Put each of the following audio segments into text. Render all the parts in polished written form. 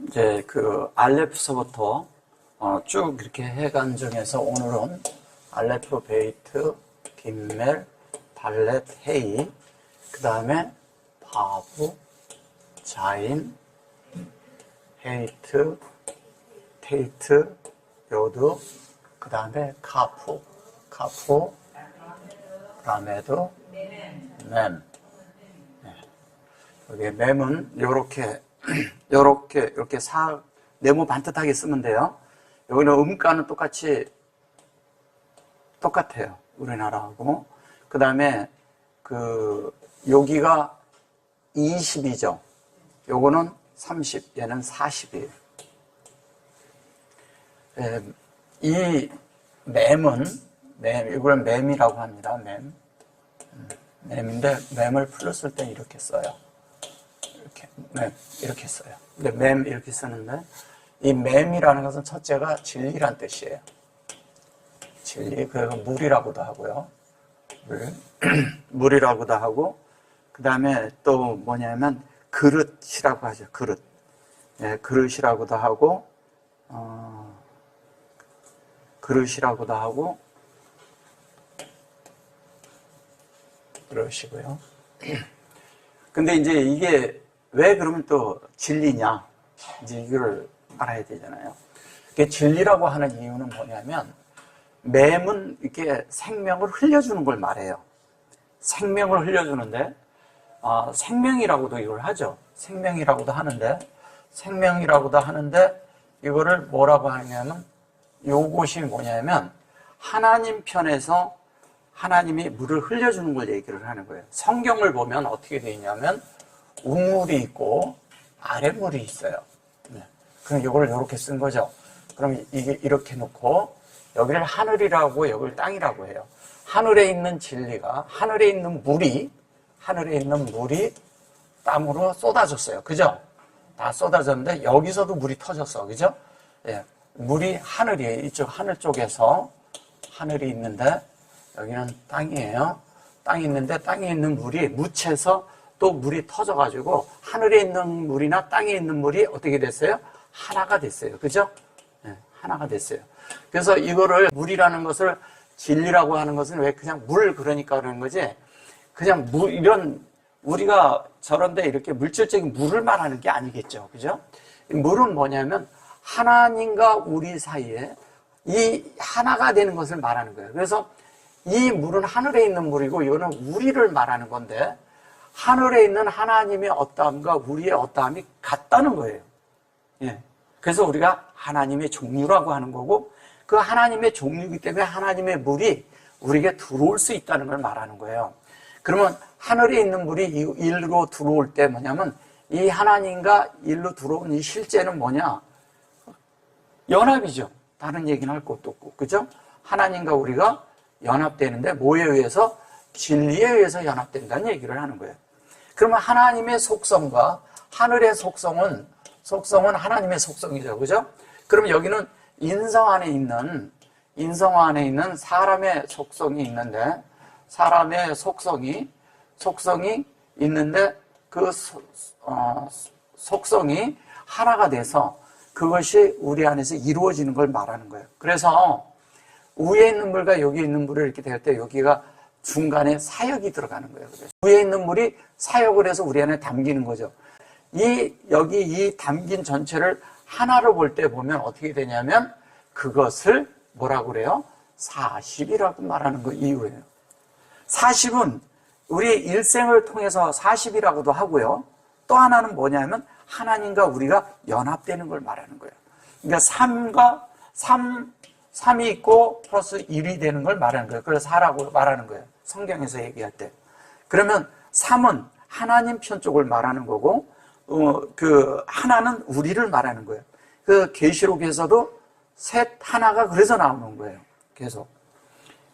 이제 그 알레프서부터 쭉 이렇게 해간 중에서 오늘은 알레프, 베이트, 김멜, 발렛, 헤이, 그 다음에 바브, 자인, 헤이트, 테이트, 요드, 그 다음에 카프, 그 다음에도 맴. 여기 맴은 이렇게 네모 반듯하게 쓰면 돼요. 여기는 음가는 똑같아요. 우리나라하고. 그 다음에 여기가 20이죠. 요거는 30, 얘는 40이에요. 이 맴은, 이걸 맴이라고 합니다. 맴인데, 맴을 풀었을 때 이렇게 써요. 이렇게 써요. 근데 맴 이렇게 쓰는데, 이 맴이라는 것은 첫째가 진리란 뜻이에요. 진리, 그래서 물이라고도 하고요. 물이라고도 하고, 그 다음에 또 뭐냐면, 그릇이라고 하죠. 그릇. 그릇이라고도 하고, 그러시고요. 근데 이제 이게 왜 그러면 또 진리냐? 이제 이걸 알아야 되잖아요. 이게 진리라고 하는 이유는 뭐냐면, 맴은 이렇게 생명을 흘려주는 걸 말해요. 생명을 흘려주는데, 생명이라고도 이걸 하죠. 생명이라고도 하는데, 이거를 뭐라고 하냐면, 요것이 뭐냐면, 하나님 편에서 하나님이 물을 흘려주는 걸 얘기를 하는 거예요. 성경을 보면 어떻게 되어 있냐면, 우물이 있고, 아래물이 있어요. 그럼 이걸 이렇게 쓴 거죠. 그럼 이게 이렇게 놓고, 여기를 하늘이라고, 여기를 땅이라고 해요. 하늘에 있는 진리가, 하늘에 있는 물이 땅으로 쏟아졌어요. 그죠? 다 쏟아졌는데, 여기서도 물이 터졌어. 그죠? 물이 하늘이에요. 이쪽 하늘 쪽에서 하늘이 있는데, 여기는 땅이에요. 땅이 있는데, 땅에 있는 물이 묻혀서 또 물이 터져가지고, 하늘에 있는 물이나 땅에 있는 물이 어떻게 됐어요? 하나가 됐어요. 그죠? 하나가 됐어요. 그래서 이거를 물이라는 것을 진리라고 하는 것은 왜 그냥 물 그러니까 그러는 거지, 그냥 이런 우리가 저런데 이렇게 물질적인 물을 말하는 게 아니겠죠. 그죠? 물은 뭐냐면 하나님과 우리 사이에 이 하나가 되는 것을 말하는 거예요. 그래서 이 물은 하늘에 있는 물이고 이거는 우리를 말하는 건데, 하늘에 있는 하나님의 어떠함과 우리의 어떠함이 같다는 거예요. 그래서 우리가 하나님의 종류라고 하는 거고, 그 하나님의 종류이기 때문에 하나님의 물이 우리에게 들어올 수 있다는 걸 말하는 거예요. 그러면 하늘에 있는 물이 일로 들어올 때 뭐냐면, 이 하나님과 일로 들어온 이 실제는 뭐냐? 연합이죠. 다른 얘기는 할 것도 없고. 그죠? 하나님과 우리가 연합되는데 뭐에 의해서? 진리에 의해서 연합된다는 얘기를 하는 거예요. 그러면 하나님의 속성과 하늘의 속성은 하나님의 속성이죠. 그죠? 그럼 여기는 인성 안에 있는 사람의 속성이 있는데, 사람의 속성이 있는데, 그 속성이 하나가 돼서 그것이 우리 안에서 이루어지는 걸 말하는 거예요. 그래서 위에 있는 물과 여기 있는 물을 이렇게 될 때 여기가 중간에 사역이 들어가는 거예요. 그래서 위에 있는 물이 사역을 해서 우리 안에 담기는 거죠. 여기 이 담긴 전체를 하나로 볼 때 보면 어떻게 되냐면, 그것을 뭐라고 그래요? 40이라고 말하는 거 이유예요. 40은 우리의 일생을 통해서 40이라고도 하고요. 또 하나는 뭐냐면 하나님과 우리가 연합되는 걸 말하는 거예요. 그러니까 3이 있고 플러스 1이 되는 걸 말하는 거예요. 그래서 4라고 말하는 거예요. 성경에서 얘기할 때. 그러면 3은 하나님 편 쪽을 말하는 거고, 하나는 우리를 말하는 거예요. 계시록에서도 셋 하나가 그래서 나오는 거예요. 계속.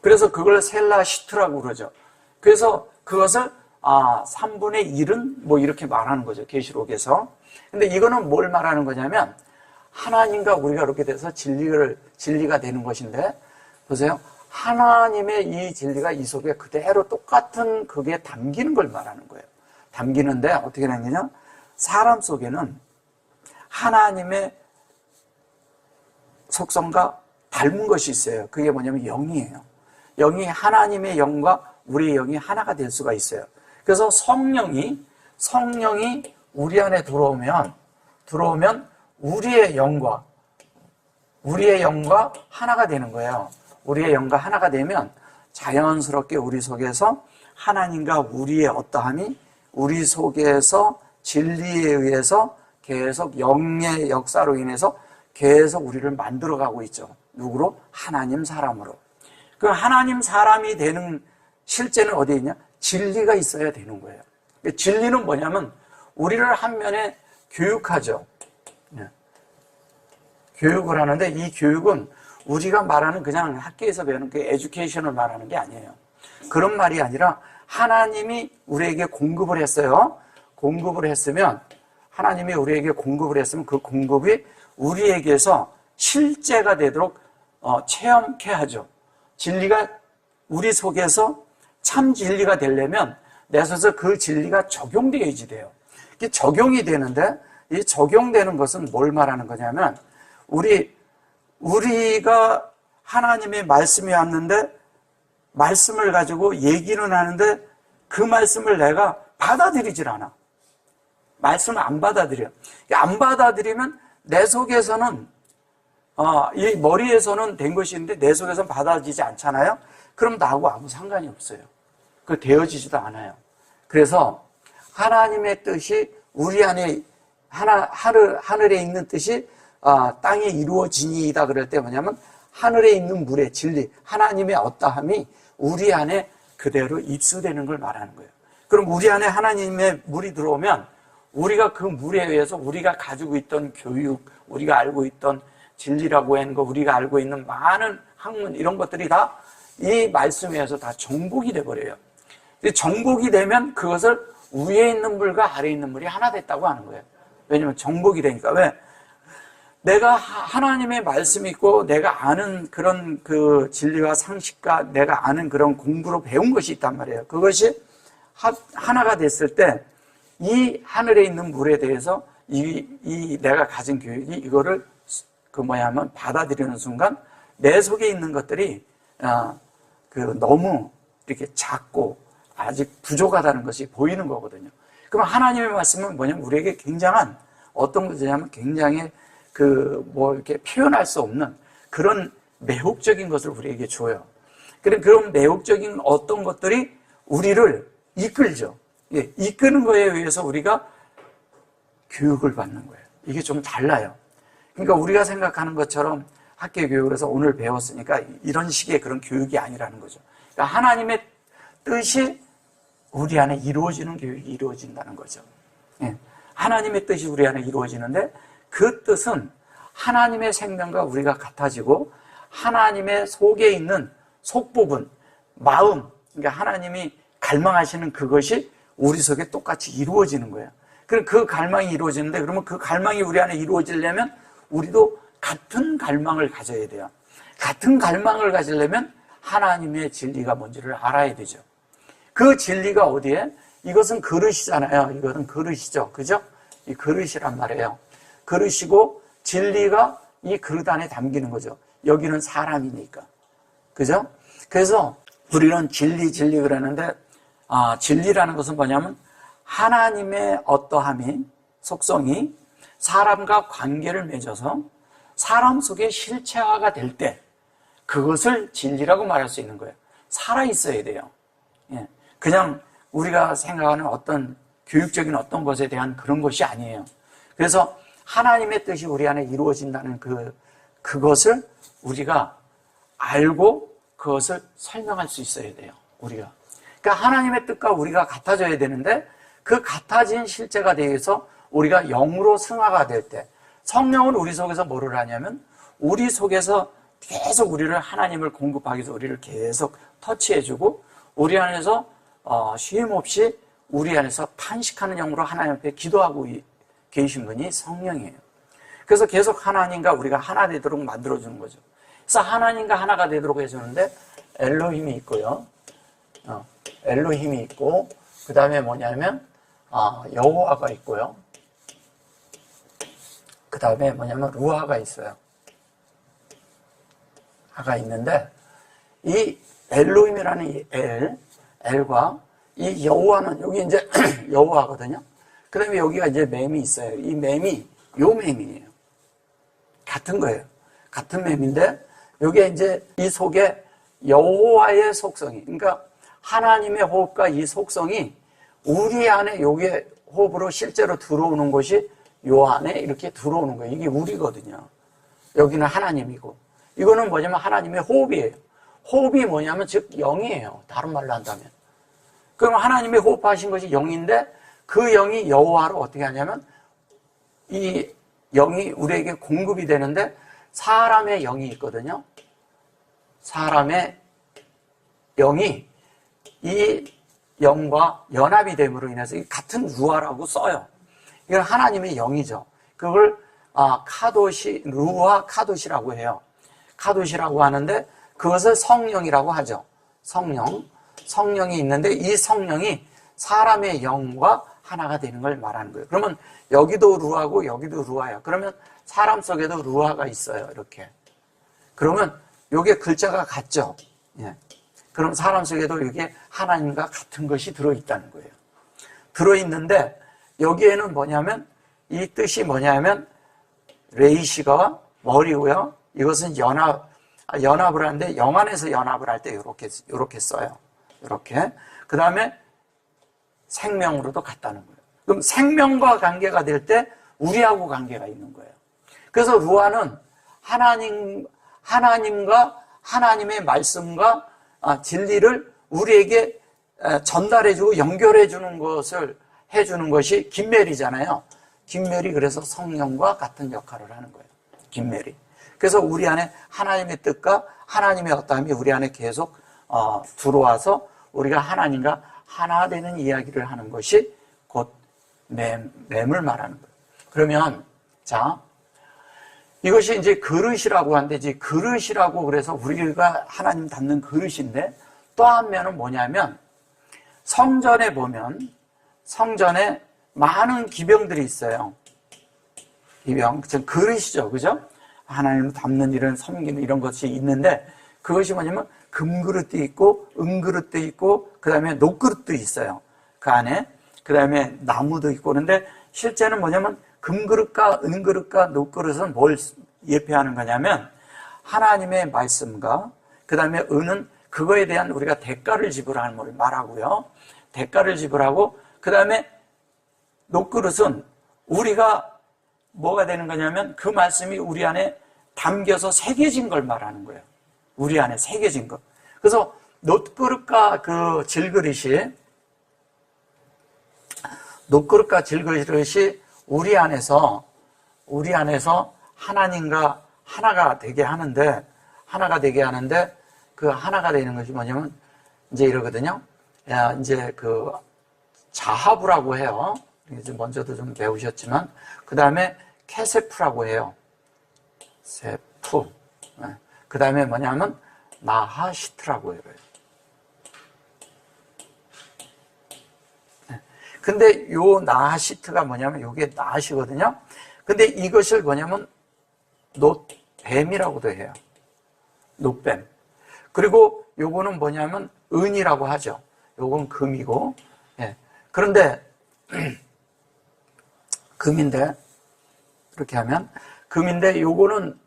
그래서 그걸 셀라시트라고 그러죠. 그래서 그것을 3분의 1은 뭐 이렇게 말하는 거죠. 계시록에서. 근데 이거는 뭘 말하는 거냐면, 하나님과 우리가 이렇게 돼서 진리가 되는 것인데, 보세요. 하나님의 이 진리가 이 속에 그대로 똑같은 그게 담기는 걸 말하는 거예요. 담기는데 어떻게 담기냐? 사람 속에는 하나님의 속성과 닮은 것이 있어요. 그게 뭐냐면 영이에요. 영이 하나님의 영과 우리의 영이 하나가 될 수가 있어요. 그래서 성령이 우리 안에 들어오면 우리의 영과 하나가 되는 거예요. 우리의 영과 하나가 되면 자연스럽게 우리 속에서 하나님과 우리의 어떠함이 우리 속에서 진리에 의해서 계속 영의 역사로 인해서 계속 우리를 만들어가고 있죠. 누구로? 하나님 사람으로. 그 하나님 사람이 되는 실제는 어디에 있냐? 진리가 있어야 되는 거예요. 진리는 뭐냐면 우리를 한면에 교육하죠. 교육을 하는데 이 교육은 우리가 말하는 그냥 학교에서 배우는 그 에듀케이션을 말하는 게 아니에요. 그런 말이 아니라 하나님이 우리에게 공급을 했어요. 공급을 했으면 하나님이 우리에게 공급을 했으면 그 공급이 우리에게서 실제가 되도록 체험케 하죠. 진리가 우리 속에서 참 진리가 되려면 내 속에서 그 진리가 적용되어야지 돼요. 이게 적용이 되는데 이 적용되는 것은 뭘 말하는 거냐면 우리가 하나님의 말씀이 왔는데 말씀을 가지고 얘기는 하는데 그 말씀을 내가 받아들이질 않아. 말씀을 안 받아들여. 안 받아들이면 내 속에서는 이 머리에서는 된 것이 있는데 내 속에서는 받아들이지 않잖아요. 그럼 나하고 아무 상관이 없어요. 그 되어지지도 않아요. 그래서 하나님의 뜻이 우리 안에 하늘에 있는 뜻이 땅에 이루어지니이다 그럴 때 뭐냐면 하늘에 있는 물의 진리, 하나님의 어떠함이 우리 안에 그대로 입수되는 걸 말하는 거예요. 그럼 우리 안에 하나님의 물이 들어오면 우리가 그 물에 의해서 우리가 가지고 있던 교육, 우리가 알고 있던 진리라고 하는 거, 우리가 알고 있는 많은 학문 이런 것들이 다 이 말씀에 의해서 다 정복이 돼버려요. 정복이 되면 그것을 위에 있는 물과 아래에 있는 물이 하나 됐다고 하는 거예요. 왜냐면 정복이 되니까. 왜? 내가 하나님의 말씀이 있고 내가 아는 그런 그 진리와 상식과 내가 아는 그런 공부로 배운 것이 있단 말이에요. 그것이 하나가 됐을 때 이 하늘에 있는 물에 대해서 이 내가 가진 교육이 이거를 하면 받아들이는 순간 내 속에 있는 것들이 너무 이렇게 작고 아직 부족하다는 것이 보이는 거거든요. 그럼 하나님의 말씀은 뭐냐면 우리에게 굉장한 어떤 것이냐면 굉장히 이렇게 표현할 수 없는 그런 매혹적인 것을 우리에게 줘요. 그런 매혹적인 어떤 것들이 우리를 이끌죠. 예, 이끄는 거에 의해서 우리가 교육을 받는 거예요. 이게 좀 달라요. 그러니까 우리가 생각하는 것처럼 학교 교육을 해서 오늘 배웠으니까 이런 식의 그런 교육이 아니라는 거죠. 그러니까 하나님의 뜻이 우리 안에 이루어지는 교육이 이루어진다는 거죠. 예, 하나님의 뜻이 우리 안에 이루어지는데 그 뜻은 하나님의 생명과 우리가 같아지고 하나님의 속에 있는 속부분, 마음, 그러니까 하나님이 갈망하시는 그것이 우리 속에 똑같이 이루어지는 거예요. 그럼 그 갈망이 이루어지는데 그러면 그 갈망이 우리 안에 이루어지려면 우리도 같은 갈망을 가져야 돼요. 같은 갈망을 가지려면 하나님의 진리가 뭔지를 알아야 되죠. 그 진리가 어디에? 이것은 그릇이잖아요. 이것은 그릇이죠. 그죠? 이 그릇이란 말이에요. 그릇이고 진리가 이 그릇 안에 담기는 거죠. 여기는 사람이니까. 그죠? 그래서 우리는 진리 그러는데 진리라는 것은 뭐냐면 하나님의 어떠함이 속성이 사람과 관계를 맺어서 사람 속에 실체화가 될 때 그것을 진리라고 말할 수 있는 거예요. 살아있어야 돼요. 예. 그냥 우리가 생각하는 어떤 교육적인 어떤 것에 대한 그런 것이 아니에요. 그래서 하나님의 뜻이 우리 안에 이루어진다는 그것을 우리가 알고 그것을 설명할 수 있어야 돼요. 우리가. 그러니까 하나님의 뜻과 우리가 같아져야 되는데 그 같아진 실제가 되어서 우리가 영으로 승화가 될 때 성령은 우리 속에서 뭐를 하냐면 우리 속에서 계속 우리를 하나님을 공급하기 위해서 우리를 계속 터치해주고 우리 안에서 쉼없이 우리 안에서 탄식하는 영으로 하나님 앞에 기도하고 계신 분이 성령이에요. 그래서 계속 하나님과 우리가 하나 되도록 만들어주는 거죠. 그래서 하나님과 하나가 되도록 해주는데 엘로힘이 있고요. 엘로힘이 있고 그 다음에 뭐냐면 여호와가 있고요. 그 다음에 뭐냐면 루아가 있어요. 하가 있는데 이 엘로힘이라는 이 엘과 이 여호와는 여기 이제 여호와거든요. 그 다음에 여기가 이제 맴이 있어요. 이 맴이 요 맴이에요. 같은 거예요. 같은 맴인데 여기에 이제 이 속에 여호와의 속성이, 그러니까 하나님의 호흡과 이 속성이 우리 안에 여기에 호흡으로 실제로 들어오는 것이 요 안에 이렇게 들어오는 거예요. 이게 우리거든요. 여기는 하나님이고 이거는 뭐냐면 하나님의 호흡이에요. 호흡이 뭐냐면 즉 영이에요. 다른 말로 한다면. 그럼 하나님의 호흡하신 것이 영인데 그 영이 여호와로 어떻게 하냐면 이 영이 우리에게 공급이 되는데 사람의 영이 있거든요. 사람의 영이 이 영과 연합이 됨으로 인해서 같은 루아라고 써요. 이건 하나님의 영이죠. 그걸 카도시, 루아 카도시라고 해요. 카도시라고 하는데 그것을 성령이라고 하죠. 성령이 있는데 이 성령이 사람의 영과 하나가 되는 걸 말하는 거예요. 그러면 여기도 루아고 여기도 루아야. 그러면 사람 속에도 루아가 있어요. 이렇게. 그러면 요게 글자가 같죠. 예. 그럼 사람 속에도 이게 하나님과 같은 것이 들어있다는 거예요. 들어있는데 여기에는 뭐냐면 이 뜻이 뭐냐면 레이시가 머리고요. 이것은 연합을 하는데 영안에서 연합을 할 때 이렇게 써요. 이렇게. 그 다음에 생명으로도 같다는 거예요. 그럼 생명과 관계가 될 때 우리하고 관계가 있는 거예요. 그래서 루아는 하나님과 하나님의 말씀과 진리를 우리에게 전달해주고 연결해주는 것을 해주는 것이 김멜이잖아요. 김멜이 그래서 성령과 같은 역할을 하는 거예요. 김멜이. 그래서 우리 안에 하나님의 뜻과 하나님의 어떠함이 우리 안에 계속 들어와서 우리가 하나님과 하나 되는 이야기를 하는 것이 곧 맴을 말하는 거예요. 그러면 자 이것이 이제 그릇이라고 하는데 이제 그릇이라고 그래서 우리가 하나님 닮는 그릇인데 또 한 면은 뭐냐면 성전에 보면 성전에 많은 기병들이 있어요. 기병, 그릇이죠. 그죠? 하나님을 담는 이런 섬기는 이런 것이 있는데 그것이 뭐냐면 금그릇도 있고 은그릇도 있고 그 다음에 녹그릇도 있어요. 그 안에. 그 다음에 나무도 있고 그런데 실제는 뭐냐면 금그릇과 은그릇과 녹그릇은 뭘 예표하는 거냐면 하나님의 말씀과 그 다음에 은은 그거에 대한 우리가 대가를 지불하는 걸 말하고요. 대가를 지불하고 그 다음에 녹그릇은 우리가 뭐가 되는 거냐면 그 말씀이 우리 안에 담겨서 새겨진 걸 말하는 거예요. 우리 안에 새겨진 것. 그래서 녹그릇과 그 질그릇이 우리 안에서 하나님과 하나가 되게 하는데 그 하나가 되는 것이 뭐냐면 이제 이러거든요. 이제 그 자하부라고 해요. 이제 먼저도 좀 배우셨지만 그 다음에 케세프라고 해요. 세프. 그 다음에 뭐냐면 나하시트라고 해요. 근데 요 나하시트가 뭐냐면 요게 나하시거든요. 근데 이것을 뭐냐면 놋뱀이라고도 해요. 놋뱀. 그리고 요거는 뭐냐면 은이라고 하죠. 요건 금이고. 예. 그런데 금인데 이렇게 하면 금인데 요거는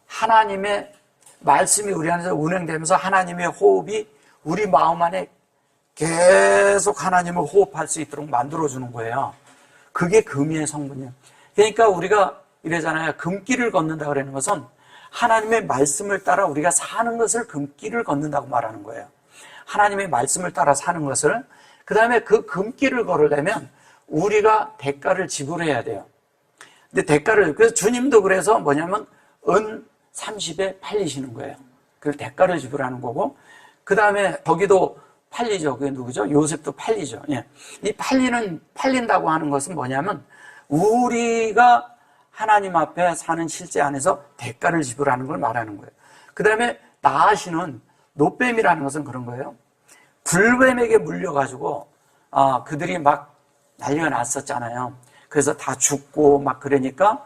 하나님의 말씀이 우리 안에서 운행되면서 하나님의 호흡이 우리 마음 안에 계속 하나님을 호흡할 수 있도록 만들어주는 거예요. 그게 금의 성분이에요. 그러니까 우리가 이러잖아요. 금길을 걷는다 그러는 것은 하나님의 말씀을 따라 우리가 사는 것을 금길을 걷는다고 말하는 거예요. 하나님의 말씀을 따라 사는 것을. 그 다음에 그 금길을 걸으려면 우리가 대가를 지불해야 돼요. 근데 그래서 주님도 그래서 뭐냐면 은 30에 팔리시는 거예요. 그 대가를 지불하는 거고, 그 다음에 거기도 팔리죠. 그게 누구죠? 요셉도 팔리죠. 예. 이 팔린다고 하는 것은 뭐냐면 우리가 하나님 앞에 사는 실제 안에서 대가를 지불하는 걸 말하는 거예요. 그 다음에 나아시는 놋뱀이라는 것은 그런 거예요. 불뱀에게 물려가지고 그들이 막 난리가 났었잖아요. 그래서 다 죽고 막 그러니까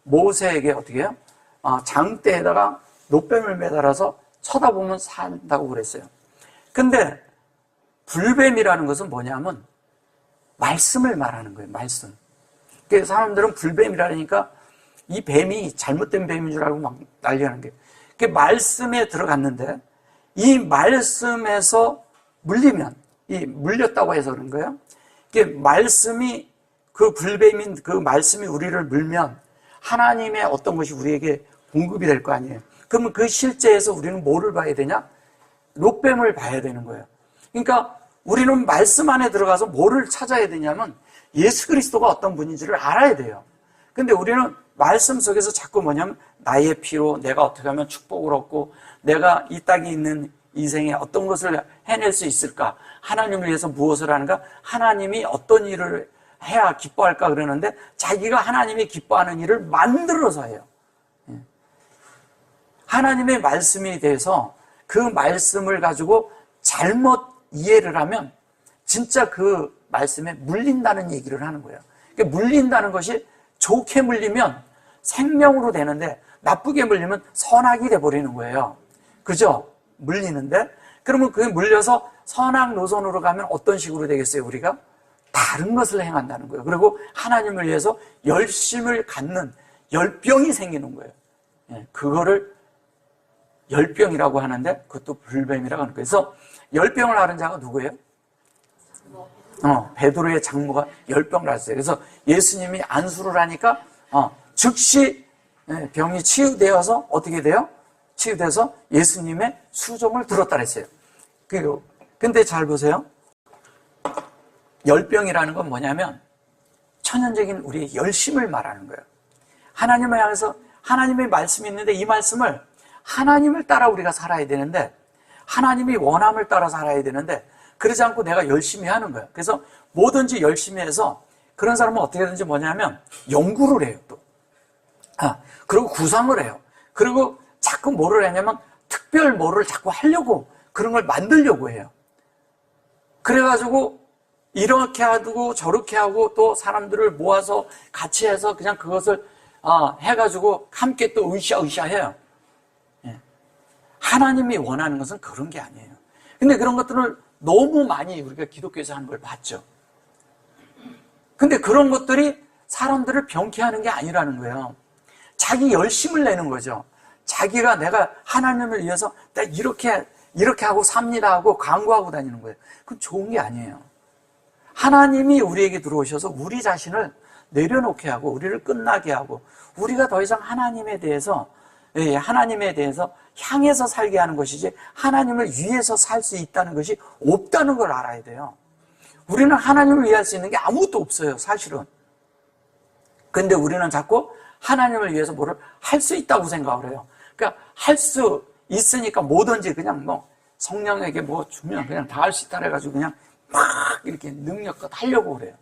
모세에게 어떻게 해요? 장대에다가 놋뱀을 매달아서 쳐다보면 산다고 그랬어요. 근데 불뱀이라는 것은 뭐냐면 말씀을 말하는 거예요. 말씀. 그래서 사람들은 불뱀이라니까 이 뱀이 잘못된 뱀인 줄 알고 막 난리하는 거예요. 그 말씀에 들어갔는데 이 말씀에서 물리면, 이 물렸다고 해서 그런 거예요. 말씀이, 그 불뱀인 그 말씀이 우리를 물면 하나님의 어떤 것이 우리에게 공급이 될 거 아니에요. 그러면 그 실제에서 우리는 뭐를 봐야 되냐? 롯뱀을 봐야 되는 거예요. 그러니까 우리는 말씀 안에 들어가서 뭐를 찾아야 되냐면 예수 그리스도가 어떤 분인지를 알아야 돼요. 근데 우리는 말씀 속에서 자꾸 뭐냐면 나의 피로 내가 어떻게 하면 축복을 얻고 내가 이 땅에 있는 인생에 어떤 것을 해낼 수 있을까? 하나님을 위해서 무엇을 하는가? 하나님이 어떤 일을 해야 기뻐할까 그러는데 자기가 하나님이 기뻐하는 일을 만들어서 해요. 하나님의 말씀에 대해서 그 말씀을 가지고 잘못 이해를 하면 진짜 그 말씀에 물린다는 얘기를 하는 거예요. 그러니까 물린다는 것이 좋게 물리면 생명으로 되는데 나쁘게 물리면 선악이 돼버리는 거예요. 그죠? 물리는데 그러면 그게 물려서 선악 노선으로 가면 어떤 식으로 되겠어요? 우리가 다른 것을 행한다는 거예요. 그리고 하나님을 위해서 열심을 갖는 열병이 생기는 거예요. 그거를 열병이라고 하는데 그것도 불뱀이라고 하는 거예요. 그래서 열병을 앓은 자가 누구예요? 베드로의 장모가 열병을 앓았어요. 그래서 예수님이 안수를 하니까 즉시 병이 치유되어서 어떻게 돼요? 치유돼서 예수님의 수종을 들었다 그랬어요. 근데 잘 보세요. 열병이라는 건 뭐냐면 천연적인 우리의 열심을 말하는 거예요. 하나님을 향해서 하나님의 말씀이 있는데 이 말씀을 하나님을 따라 우리가 살아야 되는데 하나님이 원함을 따라 살아야 되는데 그러지 않고 내가 열심히 하는 거예요. 그래서 뭐든지 열심히 해서 그런 사람은 어떻게 하든지 뭐냐면 연구를 해요 또. 그리고 구상을 해요. 그리고 자꾸 뭐를 하냐면 특별 뭐를 자꾸 하려고 그런 걸 만들려고 해요. 그래가지고 이렇게 하고 저렇게 하고 또 사람들을 모아서 같이 해서 그냥 그것을 해가지고 함께 또 으쌰으쌰 해요. 하나님이 원하는 것은 그런 게 아니에요. 근데 그런 것들을 너무 많이 우리가 기독교에서 하는 걸 봤죠. 근데 그런 것들이 사람들을 병케하는 게 아니라는 거예요. 자기 열심을 내는 거죠. 자기가 내가 하나님을 위해서 내가 이렇게 하고 삽니다 하고 광고하고 다니는 거예요. 그건 좋은 게 아니에요. 하나님이 우리에게 들어오셔서 우리 자신을 내려놓게 하고 우리를 끝나게 하고 우리가 더 이상 하나님에 대해서 향해서 살게 하는 것이지 하나님을 위해서 살 수 있다는 것이 없다는 걸 알아야 돼요. 우리는 하나님을 위할 수 있는 게 아무것도 없어요, 사실은. 근데 우리는 자꾸 하나님을 위해서 뭐를 할 수 있다고 생각을 해요. 그러니까 할 수 있으니까 뭐든지 그냥 성령에게 뭐 주면 그냥 다 할 수 있다 해가지고 그냥 막 이렇게 능력껏 하려고 그래요.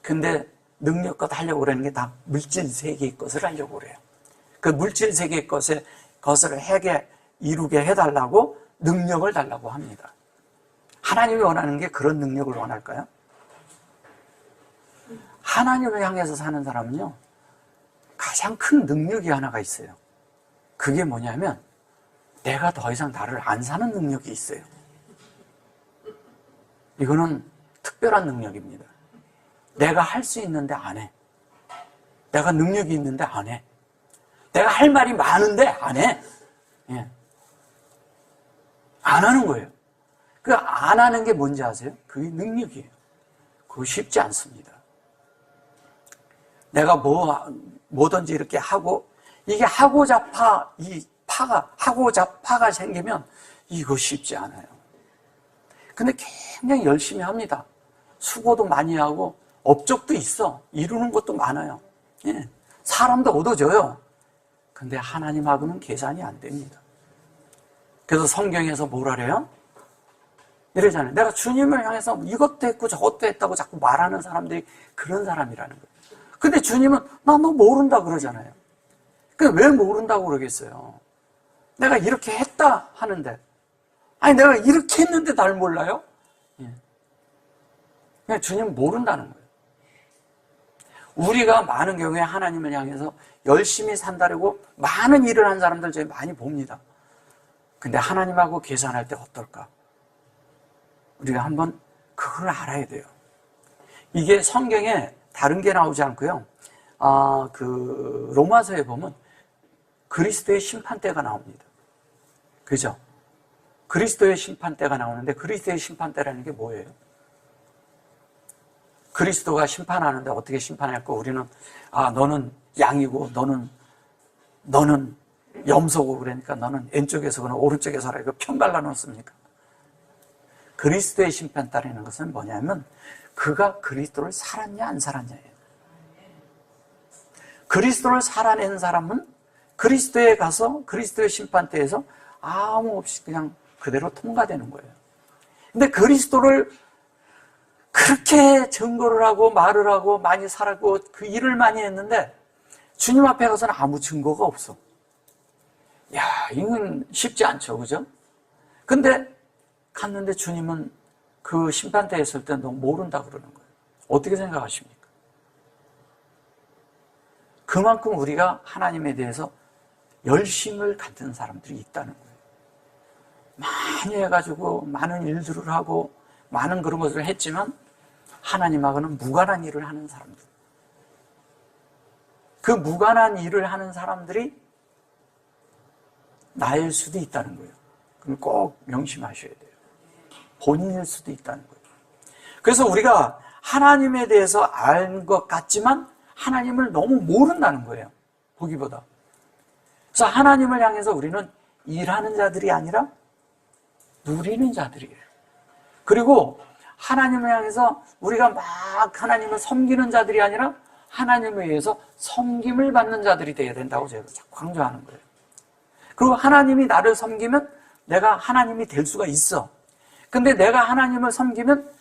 근데 능력껏 하려고 그러는 게 다 물질 세계의 것을 하려고 그래요. 그 물질 세계의 것을 이루게 해달라고 능력을 달라고 합니다. 하나님이 원하는 게 그런 능력을 원할까요? 하나님을 향해서 사는 사람은요, 가장 큰 능력이 하나가 있어요. 그게 뭐냐면, 내가 더 이상 나를 안 사는 능력이 있어요. 이거는 특별한 능력입니다. 내가 할 수 있는데 안 해. 내가 능력이 있는데 안 해. 내가 할 말이 많은데 안 해. 안 하는 거예요. 그 안 하는 게 뭔지 아세요? 그게 능력이에요. 그거 쉽지 않습니다. 내가 뭐든지 이렇게 하고, 이게 하고자 파가 생기면 이거 쉽지 않아요. 근데 굉장히 열심히 합니다. 수고도 많이 하고, 업적도 있어. 이루는 것도 많아요. 사람도 얻어줘요. 근데 하나님하고는 계산이 안 됩니다. 그래서 성경에서 뭐라 그래요? 이러잖아요. 내가 주님을 향해서 이것도 했고 저것도 했다고 자꾸 말하는 사람들이 그런 사람이라는 거예요. 근데 주님은 나 너 모른다 그러잖아요. 왜 모른다고 그러겠어요? 내가 이렇게 했다 하는데, 아니 내가 이렇게 했는데 날 몰라요? 그냥 주님은 모른다는 거예요. 우리가 많은 경우에 하나님을 향해서 열심히 산다고 많은 일을 한 사람들 저희 많이 봅니다. 근데 하나님하고 계산할 때 어떨까? 우리가 한번 그걸 알아야 돼요. 이게 성경에 다른 게 나오지 않고요. 로마서에 보면 그리스도의 심판대가 나옵니다. 그죠? 그리스도의 심판대가 나오는데 너희의 심판대라는 게 뭐예요? 그리스도가 심판하는데 어떻게 심판할 거? 우리는 너는 양이고 너는 염소고 그러니까 너는 왼쪽에서 그러나 오른쪽에서 하라 이거 편 갈라 놓습니까? 그리스도의 심판대라는 것은 뭐냐면 그가 그리스도를 살았냐 안 살았냐예요. 그리스도를 살아낸 사람은 그리스도에 가서 그리스도의 심판대에서 아무 없이 그냥 그대로 통과되는 거예요. 근데 그리스도를 그렇게 증거를 하고 말을 하고 많이 살았고 그 일을 많이 했는데 주님 앞에 가서는 아무 증거가 없어. 야, 이건 쉽지 않죠, 그죠? 근데 갔는데 주님은 그 심판대에 있을 때 너 모른다 그러는 거예요. 어떻게 생각하십니까? 그만큼 우리가 하나님에 대해서 열심을 갖는 사람들이 있다는 거예요. 많이 해가지고 많은 일들을 하고 많은 그런 것을 했지만 하나님하고는 무관한 일을 하는 사람들. 그 무관한 일을 하는 사람들이 나일 수도 있다는 거예요. 그걸 꼭 명심하셔야 돼요. 본인일 수도 있다는 거예요. 그래서 우리가 하나님에 대해서 알 것 같지만 하나님을 너무 모른다는 거예요. 보기보다. 그래서 하나님을 향해서 우리는 일하는 자들이 아니라 누리는 자들이에요. 그리고 하나님을 향해서 우리가 막 하나님을 섬기는 자들이 아니라 하나님에 의해서 섬김을 받는 자들이 되어야 된다고 제가 자꾸 강조하는 거예요. 그리고 하나님이 나를 섬기면 내가 하나님이 될 수가 있어. 근데 내가 하나님을 섬기면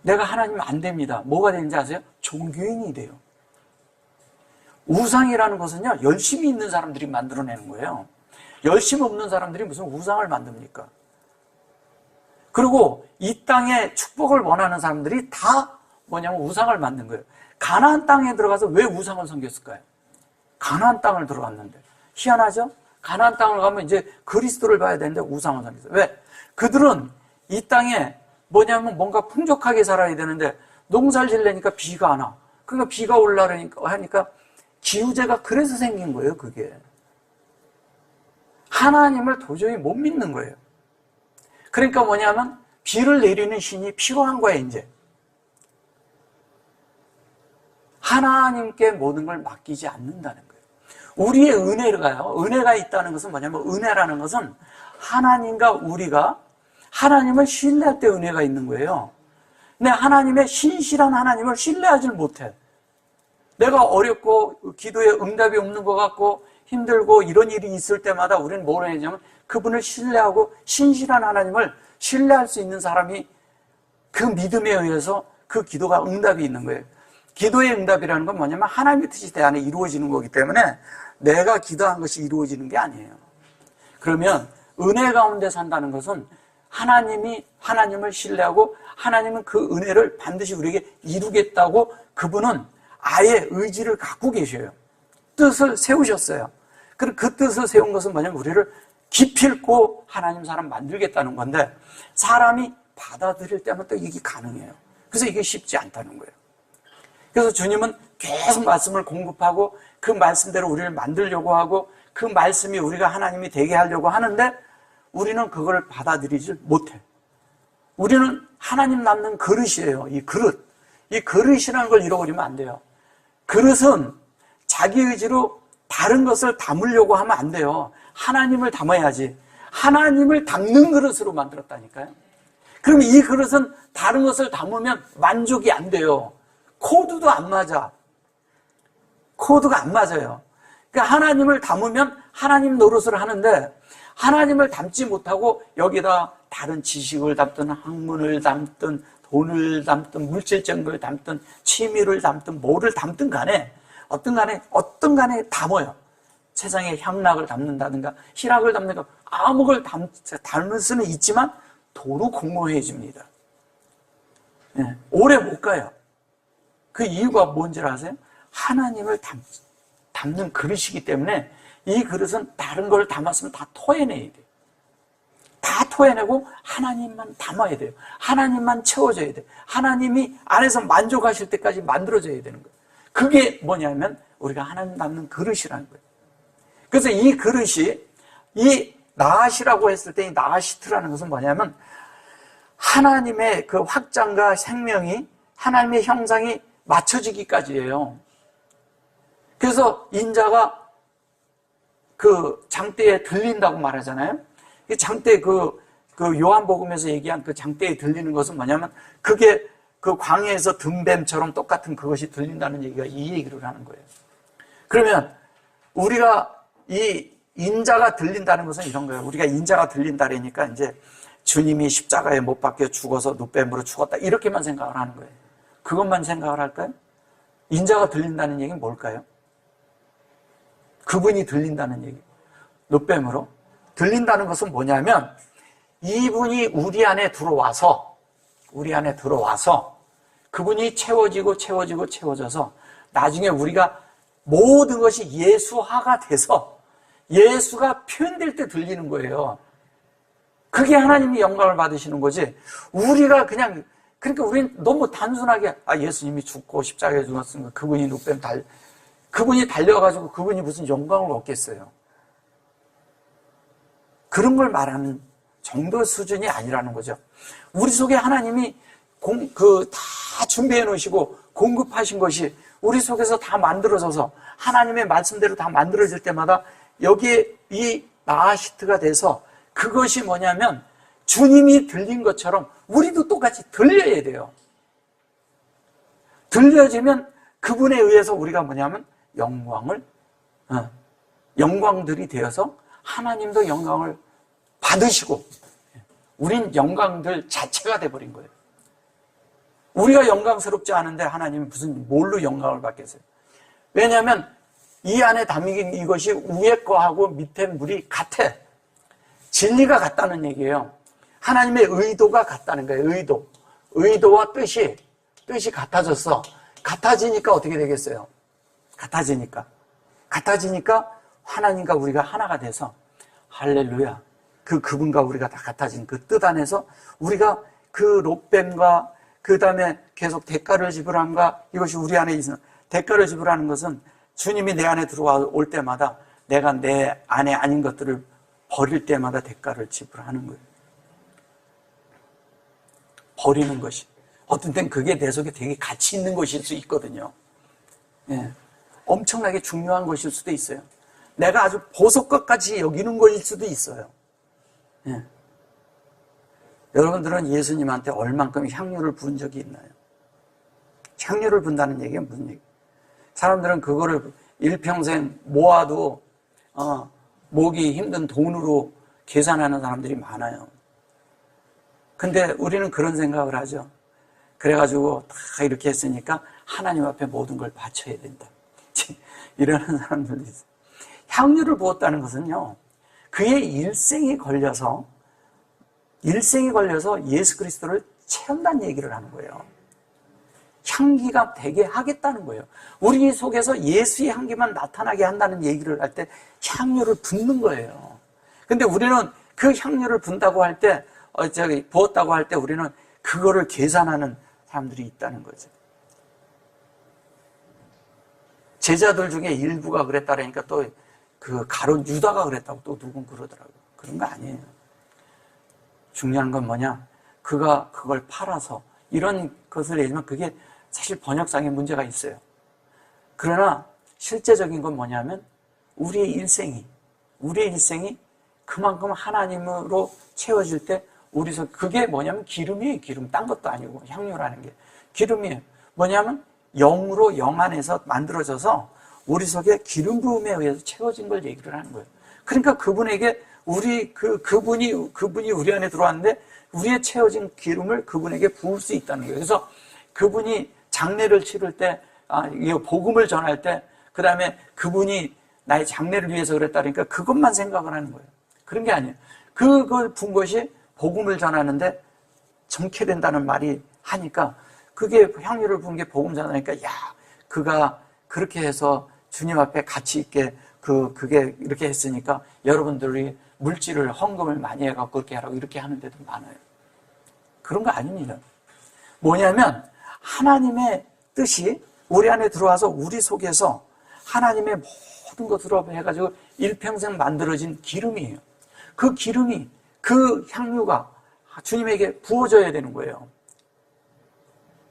내가 하나님 안 됩니다. 뭐가 되는지 아세요? 종교인이 돼요. 우상이라는 것은요, 열심히 있는 사람들이 만들어내는 거예요. 열심 없는 사람들이 무슨 우상을 만듭니까? 그리고 이 땅에 축복을 원하는 사람들이 다 뭐냐면 우상을 만든 거예요. 가나안 땅에 들어가서 왜 우상을 섬겼을까요? 가나안 땅을 들어갔는데. 희한하죠? 가나안 땅을 가면 이제 그리스도를 봐야 되는데 우상을 섬겼어요. 왜? 그들은 이 땅에 뭐냐면 뭔가 풍족하게 살아야 되는데 농사를 지려니까 비가 안 와. 그러니까 비가 올라오니까 하니까 기후제가 그래서 생긴 거예요, 그게. 하나님을 도저히 못 믿는 거예요. 그러니까 뭐냐면 비를 내리는 신이 필요한 거예요, 이제. 하나님께 모든 걸 맡기지 않는다는 거예요. 우리의 은혜가 있다는 것은 뭐냐면 은혜라는 것은 하나님과 우리가 하나님을 신뢰할 때 은혜가 있는 거예요. 근데 하나님의 신실한 하나님을 신뢰하지 못해. 내가 어렵고 기도에 응답이 없는 것 같고 힘들고 이런 일이 있을 때마다 우리는 뭘 해야 되냐면 그분을 신뢰하고 신실한 하나님을 신뢰할 수 있는 사람이 그 믿음에 의해서 그 기도가 응답이 있는 거예요. 기도의 응답이라는 건 뭐냐면 하나님의 뜻이 내 안에 이루어지는 거기 때문에 내가 기도한 것이 이루어지는 게 아니에요. 그러면 은혜 가운데 산다는 것은 하나님이 하나님을 신뢰하고 하나님은 그 은혜를 반드시 우리에게 이루겠다고 그분은 아예 의지를 갖고 계셔요. 뜻을 세우셨어요. 그럼 그 뜻을 세운 것은 뭐냐면 우리를 기필코 하나님 사람 만들겠다는 건데 사람이 받아들일 때만 또 이게 가능해요. 그래서 이게 쉽지 않다는 거예요. 그래서 주님은 계속 말씀을 공급하고 그 말씀대로 우리를 만들려고 하고 그 말씀이 우리가 하나님이 되게 하려고 하는데 우리는 그걸 받아들이지 못해. 우리는 하나님 남는 그릇이에요. 이 그릇. 이 그릇이라는 걸 잃어버리면 안 돼요. 그릇은 자기 의지로 다른 것을 담으려고 하면 안 돼요. 하나님을 담아야지. 하나님을 담는 그릇으로 만들었다니까요. 그럼 이 그릇은 다른 것을 담으면 만족이 안 돼요. 코드도 안 맞아. 코드가 안 맞아요. 그러니까 하나님을 담으면 하나님 노릇을 하는데 하나님을 담지 못하고 여기다 다른 지식을 담든 학문을 담든 돈을 담든 물질적인 걸 담든 취미를 담든 뭐를 담든 간에 어떤 간에 담아요. 세상에 향락을 담는다든가 희락을 담는다든가 아무 걸 담을 수는 있지만 도로 공허해집니다. 네, 오래 못 가요. 그 이유가 뭔지 아세요? 하나님을 담는 그릇이기 때문에 이 그릇은 다른 걸 담았으면 다 토해내야 돼요. 다 토해내고 하나님만 담아야 돼요. 하나님만 채워줘야 돼요. 하나님이 안에서 만족하실 때까지 만들어져야 되는 거예요. 그게 뭐냐면 우리가 하나님 담는 그릇이라는 거예요. 그래서 이 그릇이 이 나앗이라고 했을 때 이 나앗시트라는 것은 뭐냐면 하나님의 그 확장과 생명이 하나님의 형상이 맞춰지기까지예요. 그래서 인자가 그 장대에 들린다고 말하잖아요. 장대 그 요한복음에서 얘기한 그 장대에 들리는 것은 뭐냐면 그게 그 광야에서 든뱀처럼 똑같은 그것이 들린다는 얘기가 이 얘기를 하는 거예요. 그러면 우리가 이 인자가 들린다는 것은 이런 거예요. 우리가 인자가 들린다라니까 이제 주님이 십자가에 못 박혀 죽어서 눕뱀으로 죽었다 이렇게만 생각을 하는 거예요. 그것만 생각을 할까요? 인자가 들린다는 얘기는 뭘까요? 그분이 들린다는 얘기. 눕뱀으로 들린다는 것은 뭐냐면 이분이 우리 안에 들어와서 그분이 채워져서 나중에 우리가 모든 것이 예수화가 돼서 예수가 표현될 때 들리는 거예요. 그게 하나님이 영광을 받으시는 거지. 우리가 그러니까 우리는 너무 단순하게 예수님이 죽고 십자가에 죽었으니까 그분이 그분이 달려가지고 그분이 무슨 영광을 얻겠어요. 그런 걸 말하는 정도 수준이 아니라는 거죠. 우리 속에 하나님이 다 준비해 놓으시고 공급하신 것이 우리 속에서 다 만들어져서 하나님의 말씀대로 다 만들어질 때마다 여기에 이 나아시트가 돼서 그것이 뭐냐면 주님이 들린 것처럼 우리도 똑같이 들려야 돼요. 들려지면 그분에 의해서 우리가 뭐냐면 영광들이 되어서 하나님도 영광을 받으시고 우린 영광들 자체가 돼버린 거예요. 우리가 영광스럽지 않은데 하나님은 무슨 뭘로 영광을 받겠어요? 왜냐하면 이 안에 담긴 이것이 위에 거하고 밑에 물이 같아. 진리가 같다는 얘기예요. 하나님의 의도가 같다는 거예요. 의도와 뜻이 같아졌어. 같아지니까 어떻게 되겠어요? 같아지니까 하나님과 우리가 하나가 돼서 할렐루야. 그분과 우리가 다 같아진 그 뜻 안에서 우리가 그 롯뱀과 그 다음에 계속 대가를 지불함과 이것이 우리 안에 있는 대가를 지불하는 것은 주님이 내 안에 들어올 때마다 내가 내 안에 아닌 것들을 버릴 때마다 대가를 지불하는 거예요. 버리는 것이. 어떤 땐 그게 내 속에 되게 가치 있는 것일 수 있거든요. 예. 엄청나게 중요한 것일 수도 있어요. 내가 아주 보석것까지 여기는 것일 수도 있어요. 예. 여러분들은 예수님한테 얼만큼 향유를 부은 적이 있나요? 향유를 분다는 얘기가 무슨 얘기예요? 사람들은 그거를 일평생 모아도 모기 힘든 돈으로 계산하는 사람들이 많아요. 근데 우리는 그런 생각을 하죠. 그래가지고 다 이렇게 했으니까 하나님 앞에 모든 걸 바쳐야 된다. 이러는 사람들도 있어요. 향유를 부었다는 것은요, 그의 일생이 걸려서 예수 그리스도를 채운다는 얘기를 하는 거예요. 향기가 되게 하겠다는 거예요. 우리 속에서 예수의 향기만 나타나게 한다는 얘기를 할 때 향유를 붓는 거예요. 근데 우리는 그 향유를 분다고 할 때, 부었다고 할 때 우리는 그거를 계산하는 사람들이 있다는 거죠. 제자들 중에 일부가 그랬다라니까 또 그 가룟 유다가 그랬다고 또 누군 그러더라고요. 그런 거 아니에요. 중요한 건 뭐냐? 그가 그걸 팔아서 이런 것을 얘기하면 그게 사실 번역상의 문제가 있어요. 그러나 실제적인 건 뭐냐면 우리의 일생이 그만큼 하나님으로 채워질 때 우리 속 그게 뭐냐면 기름이에요. 기름. 딴 것도 아니고 향유라는 게 기름이에요. 뭐냐면 영으로 영 안에서 만들어져서 우리 속에 기름 부음에 의해서 채워진 걸 얘기를 하는 거예요. 그러니까 그분에게 그분이 우리 안에 들어왔는데 우리의 채워진 기름을 그분에게 부을 수 있다는 거예요. 그래서 그분이 장례를 치를 때, 복음을 전할 때, 그 다음에 그분이 나의 장례를 위해서 그랬다니까 그것만 생각을 하는 거예요. 그런 게 아니에요. 그걸 분 것이 복음을 전하는데 정케된다는 말이 하니까 그게 향유를 부은 게 복음 전하니까 야, 그가 그렇게 해서 주님 앞에 가치 있게 그게 이렇게 했으니까 여러분들이 물질을 헌금을 많이 해갖고 그렇게 하라고 이렇게 하는 데도 많아요. 그런 거 아닙니다. 뭐냐면 하나님의 뜻이 우리 안에 들어와서 우리 속에서 하나님의 모든 것으로 해가지고 일평생 만들어진 기름이에요. 그 기름이, 그 향유가 주님에게 부어져야 되는 거예요.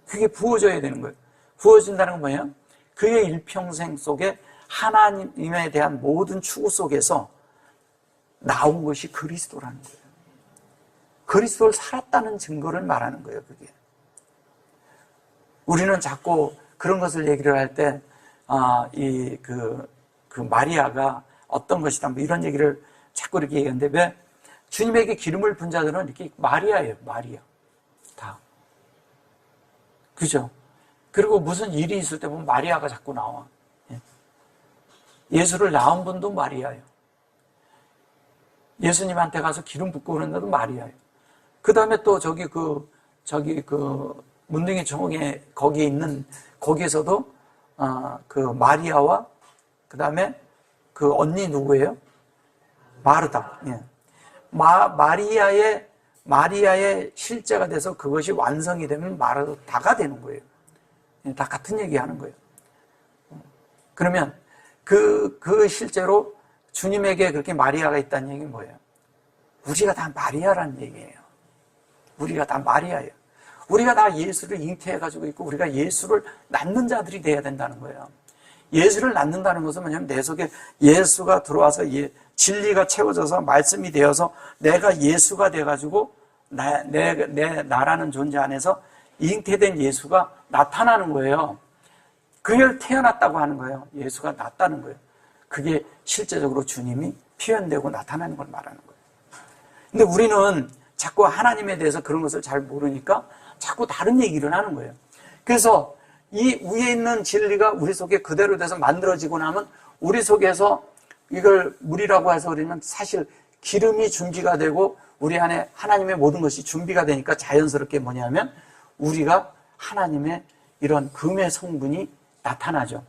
그게 부어져야 되는 거예요. 부어진다는 건 뭐예요? 그의 일평생 속에 하나님에 대한 모든 추구 속에서 나온 것이 그리스도라는 거예요. 그리스도를 살았다는 증거를 말하는 거예요, 그게. 우리는 자꾸 그런 것을 얘기를 할 때, 그 마리아가 어떤 것이다, 뭐 이런 얘기를 자꾸 이렇게 얘기하는데, 왜? 주님에게 기름을 분 자들은 이렇게 마리아예요, 마리아. 다. 그죠? 그리고 무슨 일이 있을 때 보면 마리아가 자꾸 나와. 예수를 낳은 분도 마리아예요. 예수님한테 가서 기름 붓고 그런 데도 마리아예요. 그 다음에 또 문둥이 종에 거기에 있는, 거기에서도, 그 마리아와 그 다음에 그 언니 누구예요? 마르다. 예. 마리아의 실제가 돼서 그것이 완성이 되면 마르다가 되는 거예요. 다 같은 얘기 하는 거예요. 그러면 그 실제로 주님에게 그렇게 마리아가 있다는 얘기는 뭐예요? 우리가 다 마리아라는 얘기예요. 우리가 다 마리아예요. 우리가 다 예수를 잉태해가지고 있고 우리가 예수를 낳는 자들이 돼야 된다는 거예요. 예수를 낳는다는 것은 뭐냐면 내 속에 예수가 들어와서 진리가 채워져서 말씀이 되어서 내가 예수가 돼가지고 나라는 존재 안에서 잉태된 예수가 나타나는 거예요. 그걸 태어났다고 하는 거예요. 예수가 났다는 거예요. 그게 실제적으로 주님이 표현되고 나타나는 걸 말하는 거예요. 근데 우리는 자꾸 하나님에 대해서 그런 것을 잘 모르니까 자꾸 다른 얘기를 하는 거예요. 그래서 이 위에 있는 진리가 우리 속에 그대로 돼서 만들어지고 나면 우리 속에서 이걸 물이라고 해서 우리는 사실 기름이 준비가 되고 우리 안에 하나님의 모든 것이 준비가 되니까 자연스럽게 뭐냐면 우리가 하나님의 이런 금의 성분이 나타나죠.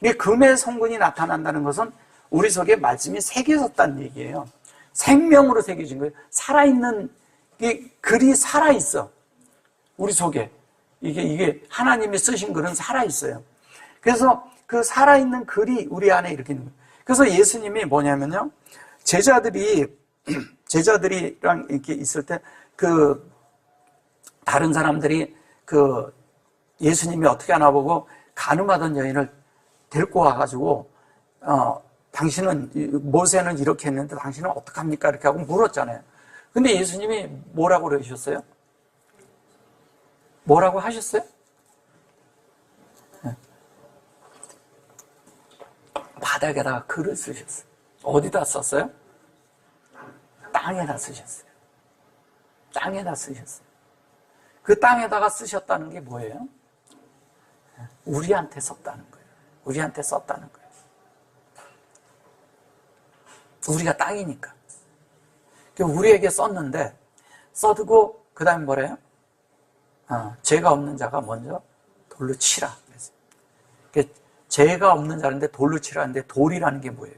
이 금의 성분이 나타난다는 것은 우리 속에 말씀이 새겨졌다는 얘기예요. 생명으로 새겨진 거예요. 살아있는, 이 글이 살아있어. 우리 속에. 이게 하나님이 쓰신 글은 살아있어요. 그래서 그 살아있는 글이 우리 안에 이렇게 있는 거예요. 그래서 예수님이 뭐냐면요. 제자들이랑 이렇게 있을 때 다른 사람들이 예수님이 어떻게 하나 보고 간음하던 여인을 데리고 와가지고, 모세는 이렇게 했는데 당신은 어떡합니까? 이렇게 하고 물었잖아요. 근데 예수님이 뭐라고 그러셨어요? 뭐라고 하셨어요? 바닥에다가 글을 쓰셨어요. 어디다 썼어요? 땅에다 쓰셨어요. 땅에다 쓰셨어요. 그 땅에다가 쓰셨다는 게 뭐예요? 우리한테 썼다는 거예요. 우리한테 썼다는 거예요. 우리가 땅이니까. 우리에게 썼는데, 써두고, 그 다음에 뭐래요? 죄가 없는 자가 먼저 돌로 치라. 그랬어요. 죄가 없는 자인데 돌로 치라는데 돌이라는 게 뭐예요?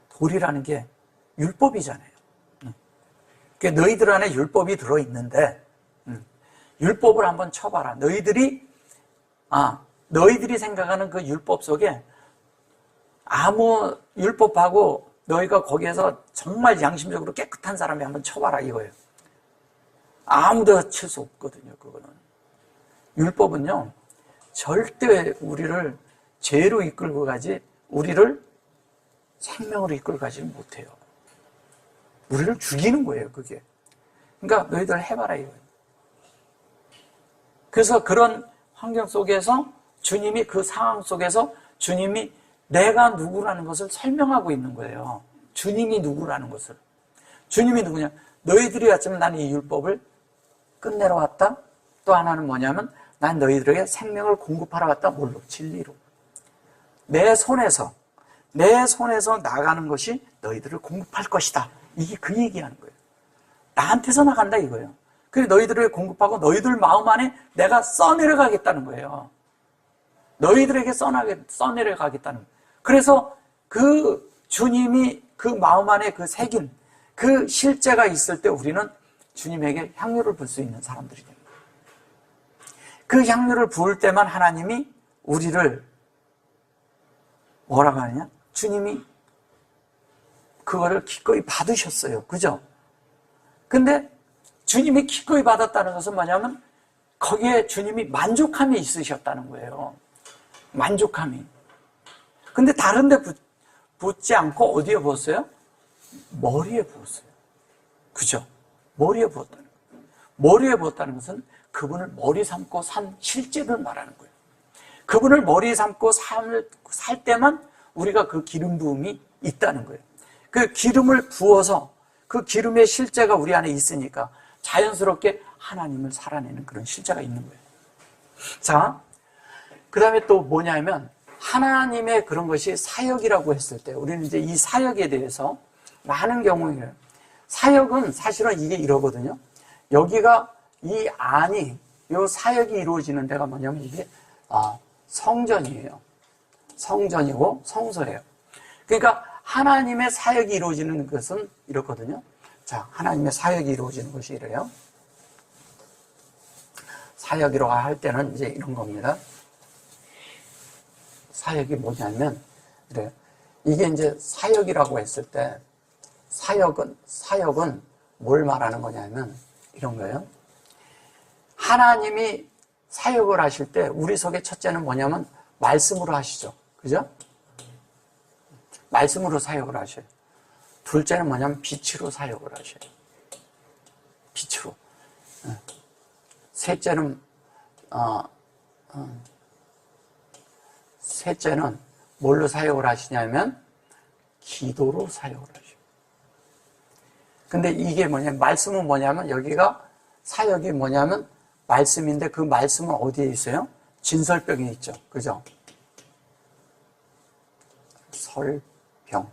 돌이라는 게 율법이잖아요. 너희들 안에 율법이 들어있는데, 율법을 한번 쳐봐라. 너희들이 생각하는 그 율법 속에 아무 율법하고 너희가 거기에서 정말 양심적으로 깨끗한 사람이 한번 쳐봐라 이거예요. 아무데나 칠 수 없거든요. 그거는. 율법은요. 절대 우리를 죄로 이끌고 가지 우리를 생명으로 이끌고 가지 못해요. 우리를 죽이는 거예요. 그게. 그러니까 너희들 해봐라 이거예요. 그래서 그런 환경 속에서 주님이 그 상황 속에서 주님이 내가 누구라는 것을 설명하고 있는 거예요. 주님이 누구라는 것을. 주님이 누구냐? 너희들이 왔지만 나는 이 율법을 끝내러 왔다. 또 하나는 뭐냐면 난 너희들에게 생명을 공급하러 왔다. 뭘로? 진리로. 내 손에서 나가는 것이 너희들을 공급할 것이다. 이게 그 얘기하는 거예요. 나한테서 나간다 이거예요. 그래 너희들에게 공급하고 너희들 마음 안에 내가 써내려가겠다는 거예요. 너희들에게 써내려가겠다는 거예요. 그래서 그 주님이 그 마음 안에 그 새긴 그 실제가 있을 때 우리는 주님에게 향유를 부을 수 있는 사람들이 됩니다. 그 향유를 부을 때만 하나님이 우리를 뭐라고 하느냐? 주님이 그거를 기꺼이 받으셨어요. 그죠? 근데 주님이 기꺼이 받았다는 것은 뭐냐면 거기에 주님이 만족함이 있으셨다는 거예요. 만족함이. 근데 다른 데 붓지 않고 어디에 부었어요? 머리에 부었어요. 그죠? 머리에 부었다는 거예요. 머리에 부었다는 것은 그분을 머리 삼고 산 실제를 말하는 거예요. 그분을 머리 삼고 살 때만 우리가 그 기름 부음이 있다는 거예요. 그 기름을 부어서 그 기름의 실제가 우리 안에 있으니까 자연스럽게 하나님을 살아내는 그런 실제가 있는 거예요. 자, 그 다음에 또 뭐냐면 하나님의 그런 것이 사역이라고 했을 때 우리는 이제 이 사역에 대해서 많은 경우에 사역은 사실은 이게 이러거든요. 여기가 이 안이 이 사역이 이루어지는 데가 뭐냐면 이게 성전이에요. 성전이고 성소예요. 그러니까 하나님의 사역이 이루어지는 것은 이렇거든요. 자, 하나님의 사역이 이루어지는 것이 이래요. 사역이라고 할 때는 이제 이런 겁니다. 사역이 뭐냐면 이래요. 이게 이제 사역이라고 했을 때 사역은 뭘 말하는 거냐면 이런 거예요. 하나님이 사역을 하실 때 우리 속에 첫째는 뭐냐면 말씀으로 하시죠. 그죠? 말씀으로 사역을 하셔요. 둘째는 뭐냐면 빛으로 사역을 하셔요. 빛으로. 셋째는 뭘로 사역을 하시냐면 기도로 사역을 하셔요. 근데 이게 뭐냐면 말씀은 뭐냐면 여기가 사역이 뭐냐면 말씀인데 그 말씀은 어디에 있어요? 진설병에 있죠. 그죠? 설병.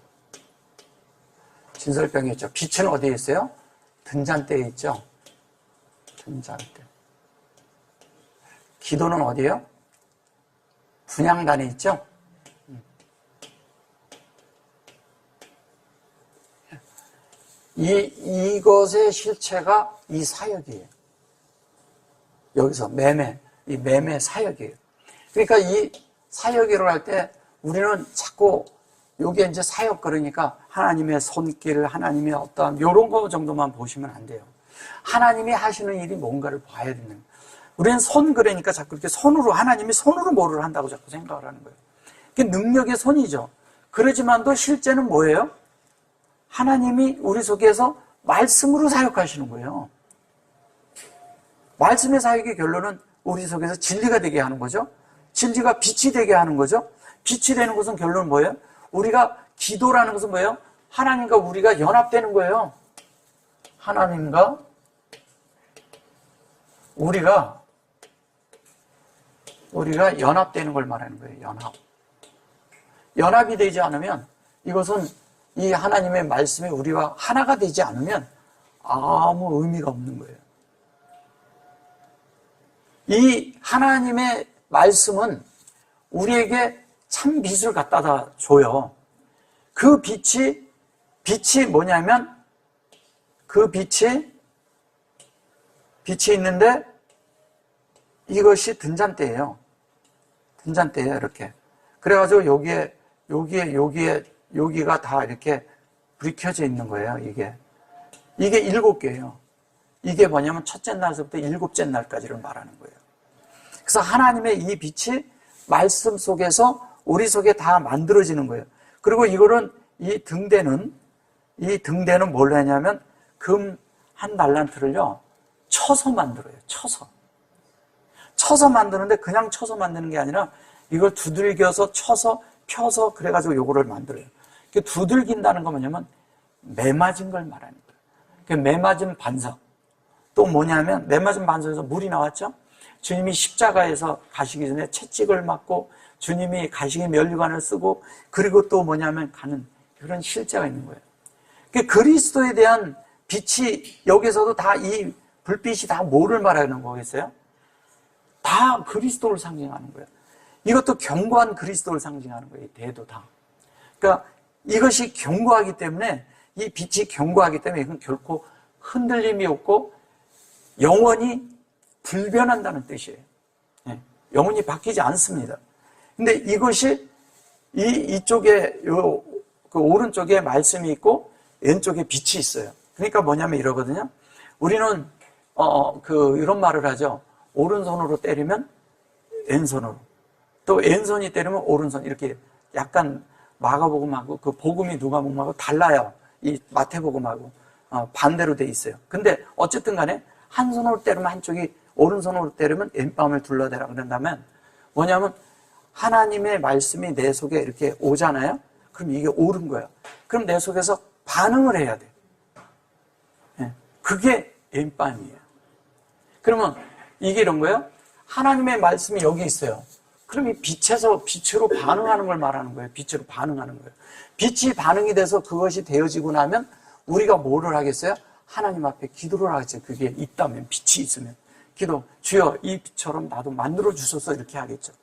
진설병에 있죠. 빛은 어디에 있어요? 등잔대에 있죠. 등잔대. 기도는 어디에요? 분향단에 있죠. 이것의 실체가 이 사역이에요. 여기서 이 매매 사역이에요. 그러니까 이 사역이라고 할 때 우리는 자꾸 여기에 이제 사역 그러니까 하나님의 손길, 하나님의 어떠한 이런 거 정도만 보시면 안 돼요. 하나님이 하시는 일이 뭔가를 봐야 되는 거예요. 우리는 손 그러니까 자꾸 이렇게 손으로 하나님이 손으로 뭐를 한다고 자꾸 생각을 하는 거예요. 그게 능력의 손이죠. 그러지만도 실제는 뭐예요? 하나님이 우리 속에서 말씀으로 사역하시는 거예요. 말씀의 사역의 결론은 우리 속에서 진리가 되게 하는 거죠. 진리가 빛이 되게 하는 거죠. 빛이 되는 것은 결론은 뭐예요? 우리가 기도라는 것은 뭐예요? 하나님과 우리가 연합되는 거예요. 하나님과 우리가 연합되는 걸 말하는 거예요. 연합이 되지 않으면 이것은 이 하나님의 말씀이 우리와 하나가 되지 않으면 아무 의미가 없는 거예요. 이 하나님의 말씀은 우리에게 참 빛을 갖다 줘요. 그 빛이 뭐냐면 그 빛이 있는데 이것이 등잔대예요. 등잔대예요, 이렇게. 그래가지고 여기가 다 이렇게 불이 켜져 있는 거예요, 이게 7개예요. 이게 뭐냐면 첫째 날서부터 7째 날까지를 말하는 거예요. 그래서 하나님의 이 빛이 말씀 속에서 우리 속에 다 만들어지는 거예요. 그리고 이거는 이 등대는 뭘 하냐면 금 한 달란트를요 쳐서 만들어요. 쳐서 만드는데 그냥 쳐서 만드는 게 아니라 이걸 두들겨서 쳐서 펴서 그래가지고 요거를 만들어요. 두들긴다는 건 뭐냐면 매맞은 걸 말하는 거예요. 매맞은 반석. 또 뭐냐면 매맞은 반석에서 물이 나왔죠. 주님이 십자가에서 가시기 전에 채찍을 맞고 주님이 가시기 면류관을 쓰고 그리고 또 뭐냐면 가는 그런 실제가 있는 거예요. 그리스도에 대한 빛이 여기서도 다 이 불빛이 다 뭐를 말하는 거겠어요? 다 그리스도를 상징하는 거예요. 이것도 견고한 그리스도를 상징하는 거예요. 대도 다. 그러니까 이것이 견고하기 때문에, 이 빛이 견고하기 때문에 이건 결코 흔들림이 없고 영원히 불변한다는 뜻이에요. 영원히 바뀌지 않습니다. 근데 이것이 이쪽에 그 오른쪽에 말씀이 있고 왼쪽에 빛이 있어요. 그러니까 뭐냐면 이러거든요. 우리는 이런 말을 하죠. 오른손으로 때리면 왼손으로, 또 왼손이 때리면 오른손, 이렇게 약간 마가복음하고 그 복음이 누가복음하고 달라요. 이 마태복음하고 반대로 돼 있어요. 근데 어쨌든 간에 한 손으로 때리면 한쪽이, 오른손으로 때리면 왼뺨을 둘러대라 그런다면 뭐냐면 하나님의 말씀이 내 속에 이렇게 오잖아요. 그럼 이게 옳은 거야. 그럼 내 속에서 반응을 해야 돼. 그게 왼뺨이에요. 그러면 이게 이런 거예요. 하나님의 말씀이 여기 있어요. 그럼 이 빛에서 빛으로 반응하는 걸 말하는 거예요. 빛으로 반응하는 거예요. 빛이 반응이 돼서 그것이 되어지고 나면 우리가 뭐를 하겠어요? 하나님 앞에 기도를 하겠죠. 그게 있다면, 빛이 있으면. 기도, 주여 이 빛처럼 나도 만들어 주소서, 이렇게 하겠죠.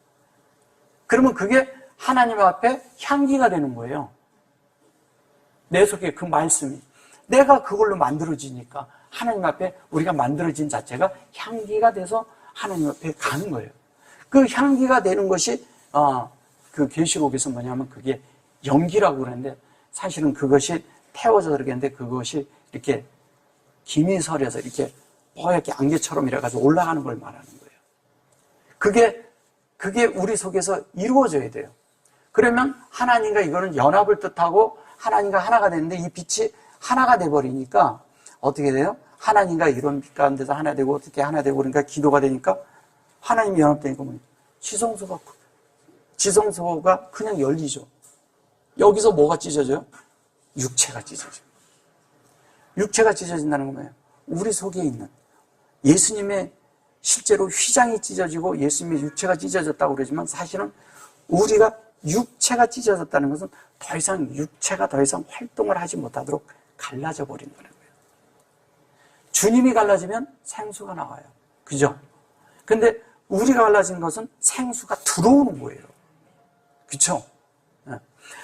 그러면 그게 하나님 앞에 향기가 되는 거예요. 내 속에 그 말씀이. 내가 그걸로 만들어지니까 하나님 앞에 우리가 만들어진 자체가 향기가 돼서 하나님 앞에 가는 거예요. 그 향기가 되는 것이 그 계시록에서 뭐냐면 그게 연기라고 그러는데, 사실은 그것이 태워져 그러겠는데 그것이 이렇게 김이 서려서 이렇게 뽀얗게 안개처럼 이래가지고 올라가는 걸 말하는 거예요. 그게 우리 속에서 이루어져야 돼요. 그러면 하나님과 이거는 연합을 뜻하고 하나님과 하나가 되는데, 이 빛이 하나가 돼버리니까 어떻게 돼요? 하나님과 이런 빛 가운데서 하나 되고, 어떻게 하나 되고, 그러니까 기도가 되니까 하나님이 연합되니까 뭐 지성소가 그냥 열리죠. 여기서 뭐가 찢어져요? 육체가 찢어져요. 육체가 찢어진다는 건 뭐예요? 우리 속에 있는 예수님의 실제로 휘장이 찢어지고 예수님의 육체가 찢어졌다고 그러지만, 사실은 우리가 육체가 찢어졌다는 것은 더 이상 육체가 더 이상 활동을 하지 못하도록 갈라져 버린다는 거예요. 주님이 갈라지면 생수가 나와요. 그죠? 근데 우리가 갈라진 것은 생수가 들어오는 거예요. 그쵸?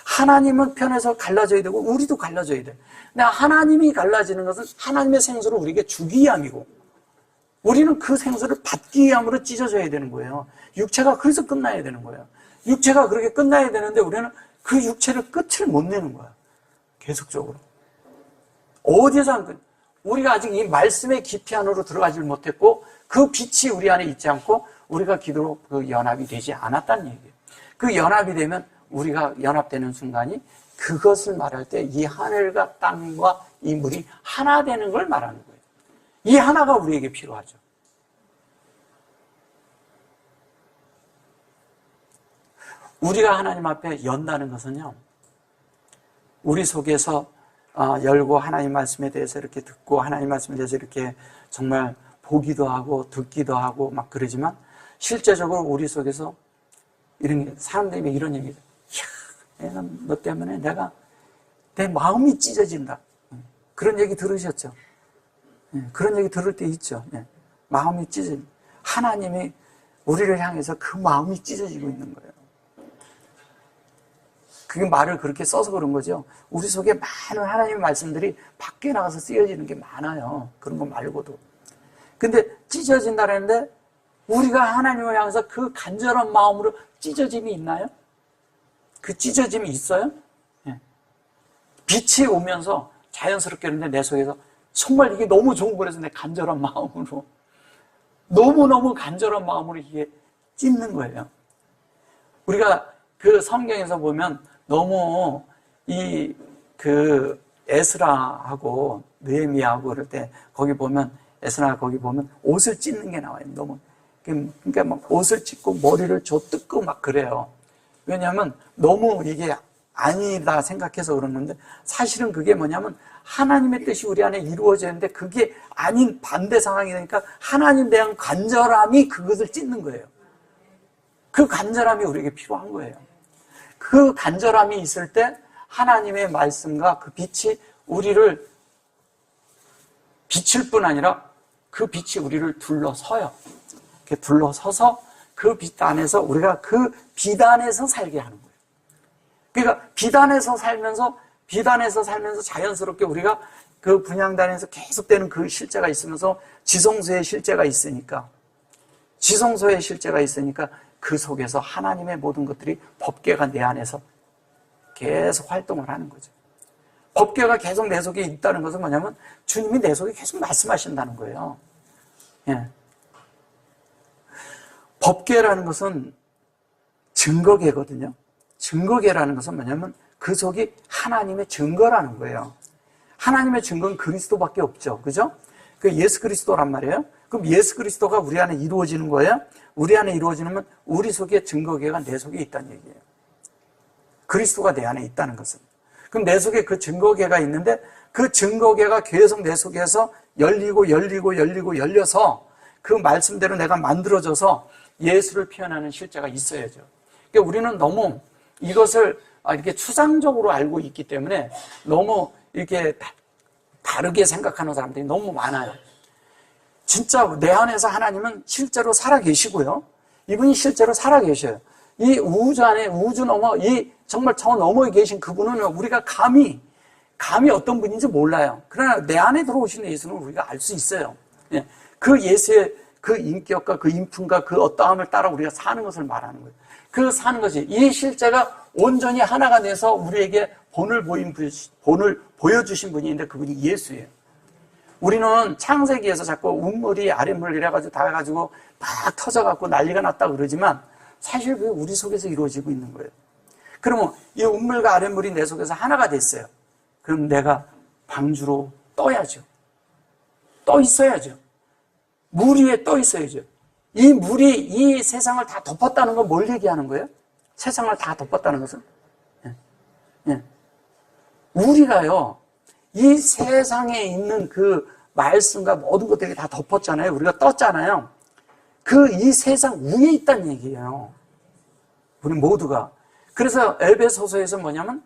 하나님은 편에서 갈라져야 되고 우리도 갈라져야 돼요. 근데 하나님이 갈라지는 것은 하나님의 생수를 우리에게 주기 위함이고, 우리는 그 생수를 받기 위함으로 찢어져야 되는 거예요. 육체가 그래서 끝나야 되는 거예요. 육체가 그렇게 끝나야 되는데 우리는 그 육체를 끝을 못 내는 거야. 계속적으로. 어디에서 안 끝? 우리가 아직 이 말씀의 깊이 안으로 들어가질 못했고, 그 빛이 우리 안에 있지 않고 우리가 기도로 그 연합이 되지 않았다는 얘기예요. 그 연합이 되면, 우리가 연합되는 순간이, 그것을 말할 때 이 하늘과 땅과 이 물이 하나 되는 걸 말하는 거예요. 이 하나가 우리에게 필요하죠. 우리가 하나님 앞에 연다는 것은요, 우리 속에서 열고 하나님 말씀에 대해서 이렇게 듣고, 하나님 말씀에 대해서 이렇게 정말 보기도 하고 듣기도 하고 막 그러지만, 실제적으로 우리 속에서 이런 게, 사람들이 이런 얘기를, 이야, 너 때문에 내 마음이 찢어진다. 그런 얘기 들으셨죠? 그런 얘기 들을 때 있죠. 마음이 찢어진다. 하나님이 우리를 향해서 그 마음이 찢어지고 있는 거예요. 그게 말을 그렇게 써서 그런 거죠. 우리 속에 많은 하나님의 말씀들이 밖에 나가서 쓰여지는 게 많아요. 그런 거 말고도. 근데 찢어진다는데, 우리가 하나님을 향해서 그 간절한 마음으로 찢어짐이 있나요? 그 찢어짐이 있어요? 빛이 오면서 자연스럽게 그런데 내 속에서 정말 이게 너무 좋은 거라서 내 간절한 마음으로, 너무너무 간절한 마음으로 이게 찢는 거예요. 우리가 그 성경에서 보면 너무 에스라하고 느헤미야하고 그럴 때 거기 보면, 에스라 거기 보면 옷을 찢는 게 나와요. 너무. 그러니까 막 옷을 찢고 머리를 뜯고 막 그래요. 왜냐하면 너무 이게 아니다 생각해서 그런 건데, 사실은 그게 뭐냐면 하나님의 뜻이 우리 안에 이루어지는데 그게 아닌 반대 상황이 되니까 하나님에 대한 간절함이 그것을 찢는 거예요. 그 간절함이 우리에게 필요한 거예요. 그 간절함이 있을 때 하나님의 말씀과 그 빛이 우리를 비칠 뿐 아니라 그 빛이 우리를 둘러서요. 이렇게 둘러서서 그 빛 안에서 우리가 그 빛 안에서 살게 하는 거예요. 그러니까 빛 안에서 살면서 자연스럽게 우리가 그 분향단에서 계속되는 그 실제가 있으면서 지성소의 실제가 있으니까 그 속에서 하나님의 모든 것들이 법궤가 내 안에서 계속 활동을 하는 거죠. 법궤가 계속 내 속에 있다는 것은 뭐냐면 주님이 내 속에 계속 말씀하신다는 거예요. 예. 법궤라는 것은 증거궤거든요. 증거궤라는 것은 뭐냐면 그 속이 하나님의 증거라는 거예요. 하나님의 증거는 그리스도밖에 없죠. 그죠? 그 예수 그리스도란 말이에요. 그럼 예수 그리스도가 우리 안에 이루어지는 거예요? 우리 안에 이루어지면 우리 속에 증거궤가 내 속에 있다는 얘기예요. 그리스도가 내 안에 있다는 것은. 그럼 내 속에 그 증거궤가 있는데 그 증거궤가 계속 내 속에서 열려서 그 말씀대로 내가 만들어져서 예수를 표현하는 실제가 있어야죠. 그러니까 우리는 너무 이것을 이렇게 추상적으로 알고 있기 때문에 너무 이렇게 다르게 생각하는 사람들이 너무 많아요. 진짜 내 안에서 하나님은 실제로 살아계시고요. 이분이 실제로 살아계셔요. 이 우주 안에, 우주 넘어, 정말 저 너머에 계신 그분은 우리가 감히 어떤 분인지 몰라요. 그러나 내 안에 들어오시는 예수는 우리가 알 수 있어요. 그 예수의 그 인격과 그 인품과 그 어떠함을 따라 우리가 사는 것을 말하는 거예요. 그 사는 것이, 이 실제가 온전히 하나가 돼서 우리에게 본을 보여주신 분이 있는데 그분이 예수예요. 우리는 창세기에서 자꾸 운물이 아랫물 이래가지고 다 해가지고 막 터져갖고 난리가 났다 그러지만 사실 그게 우리 속에서 이루어지고 있는 거예요. 그러면 이 운물과 아랫물이 내 속에서 하나가 됐어요. 그럼 내가 방주로 떠야죠. 떠 있어야죠. 물 위에 떠 있어야죠. 이 물이 이 세상을 다 덮었다는 건 뭘 얘기하는 거예요? 세상을 다 덮었다는 것은? 우리가요, 이 세상에 있는 그 말씀과 모든 것들이 다 덮었잖아요. 우리가 떴잖아요. 이 세상 위에 있다는 얘기예요. 우리 모두가. 그래서 에베소서에서 뭐냐면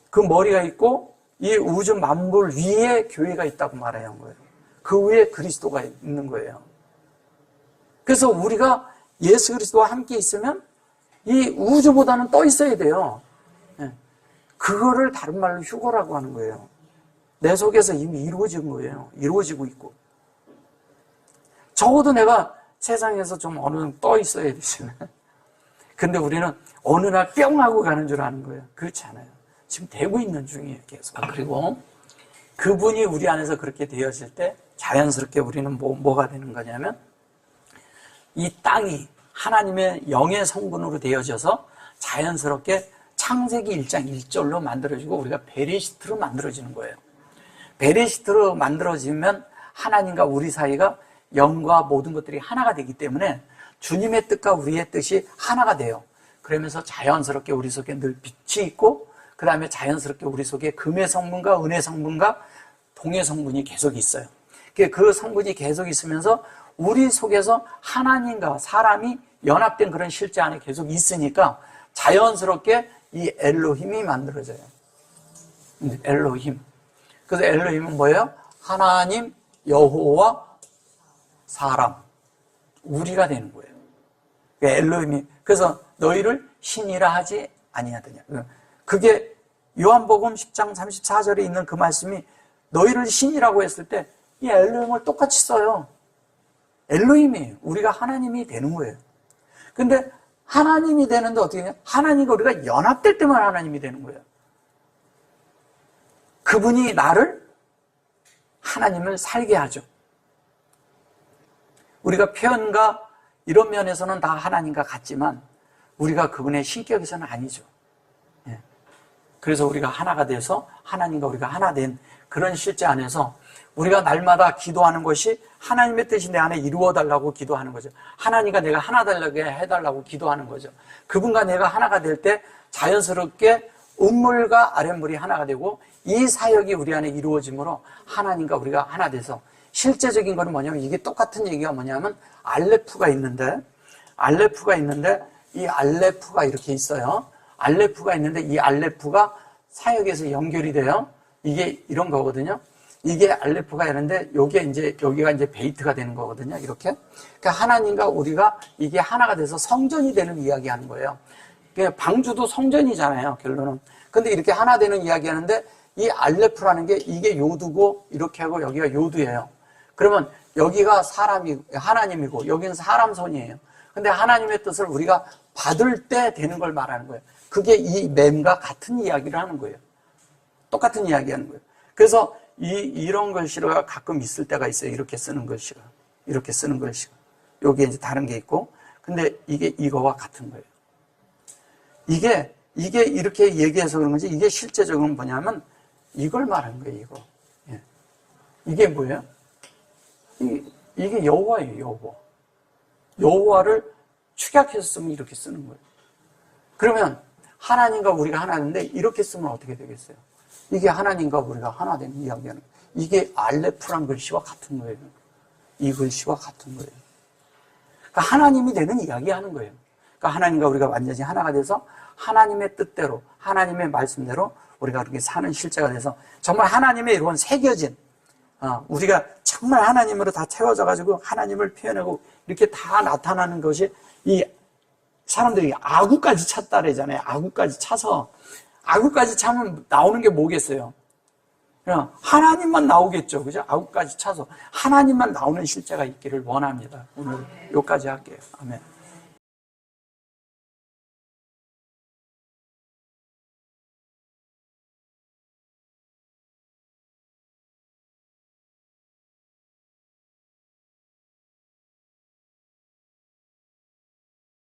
그 머리가 있고 이 우주 만물 위에 교회가 있다고 말하는 거예요. 그 위에 그리스도가 있는 거예요. 그래서 우리가 예수 그리스도와 함께 있으면 이 우주보다는 떠 있어야 돼요. 그거를 다른 말로 휴거라고 하는 거예요. 내 속에서 이미 이루어진 거예요. 이루어지고 있고. 적어도 내가 세상에서 좀 어느 정도 떠 있어야 되잖아요. 근데 우리는 어느 날 뿅 하고 가는 줄 아는 거예요. 그렇지 않아요. 지금 되고 있는 중이에요, 계속. 그리고 그분이 우리 안에서 그렇게 되어질 때 자연스럽게 우리는 뭐가 되는 거냐면 이 땅이 하나님의 영의 성분으로 되어져서 자연스럽게 창세기 1장 1절로 만들어지고 우리가 베레시트로 만들어지는 거예요. 베레시트로 만들어지면 하나님과 우리 사이가 영과 모든 것들이 하나가 되기 때문에 주님의 뜻과 우리의 뜻이 하나가 돼요. 그러면서 자연스럽게 우리 속에 늘 빛이 있고 그 다음에 자연스럽게 우리 속에 금의 성분과 은의 성분과 동의 성분이 계속 있어요. 그 성분이 계속 있으면서 우리 속에서 하나님과 사람이 연합된 그런 실제 안에 계속 있으니까 자연스럽게 이 엘로힘이 만들어져요. 엘로힘. 그래서 엘로힘은 뭐예요? 하나님, 여호와, 사람. 우리가 되는 거예요. 엘로힘이. 그래서 너희를 신이라 하지 아니하더냐. 그게 요한복음 10장 34절에 있는 그 말씀이 너희를 신이라고 했을 때 이 엘로힘을 똑같이 써요. 엘로힘이에요. 우리가 하나님이 되는 거예요. 근데 하나님이 되는데 어떻게 해요? 하나님과 우리가 연합될 때만 하나님이 되는 거예요. 그분이 나를 하나님을 살게 하죠. 우리가 표현과 이런 면에서는 다 하나님과 같지만 우리가 그분의 신격에서는 아니죠. 그래서 우리가 하나가 돼서 하나님과 우리가 하나 된 그런 실제 안에서 우리가 날마다 기도하는 것이 하나님의 뜻이 내 안에 이루어달라고 기도하는 거죠. 하나님과 내가 하나 되게 해달라고 기도하는 거죠. 그분과 내가 하나가 될 때 자연스럽게 음물과 아랫물이 하나가 되고 이 사역이 우리 안에 이루어짐으로 하나님과 우리가 하나 돼서 실제적인 거는 뭐냐면 이게 똑같은 얘기가 뭐냐면 알레프가 있는데 이 알레프가 이렇게 있어요. 알레프가 있는데 이 알레프가 사역에서 연결이 돼요. 이게 이런 거거든요. 이게 알레프가 있는데 여기가 이제 베이트가 되는 거거든요. 이렇게. 그러니까 하나님과 우리가 이게 하나가 돼서 성전이 되는 이야기 하는 거예요. 방주도 성전이잖아요, 결론은. 근데 이렇게 하나 되는 이야기 하는데 이 알레프라는 게 이게 요두고 이렇게 하고 여기가 요두예요. 그러면 여기가 하나님이고 여기는 사람 손이에요. 근데 하나님의 뜻을 우리가 받을 때 되는 걸 말하는 거예요. 그게 이 맴과 같은 이야기를 하는 거예요. 똑같은 이야기 하는 거예요. 그래서 이런 글씨가 가끔 있을 때가 있어요. 이렇게 쓰는 글씨가. 이렇게 쓰는 글씨가. 여기에 이제 다른 게 있고. 근데 이게 이거와 같은 거예요. 이게 이렇게 얘기해서 그런 건지 이게 실제적으로 뭐냐면 이걸 말하는 거예요, 이거. 예. 이게 뭐예요? 이게 여호와예요, 여호와. 여호와를 축약해서 쓰면 이렇게 쓰는 거예요. 그러면 하나님과 우리가 하나인데 이렇게 쓰면 어떻게 되겠어요? 이게 하나님과 우리가 하나 되는 이야기하는 거예요. 이게 알레프란 글씨와 같은 거예요. 이 글씨와 같은 거예요. 그러니까 하나님이 되는 이야기하는 거예요. 그러니까 하나님과 우리가 완전히 하나가 돼서 하나님의 뜻대로, 하나님의 말씀대로 우리가 그렇게 사는 실제가 돼서 정말 하나님의 이런 새겨진, 우리가 정말 하나님으로 다 채워져가지고 하나님을 표현하고 이렇게 다 나타나는 것이 이 사람들이 아구까지 찼다 그러잖아요. 아구까지 차서, 아구까지 차면 나오는 게 뭐겠어요? 그냥 하나님만 나오겠죠. 그죠? 아구까지 차서 하나님만 나오는 실제가 있기를 원합니다. 오늘 여기까지 할게요. 아멘.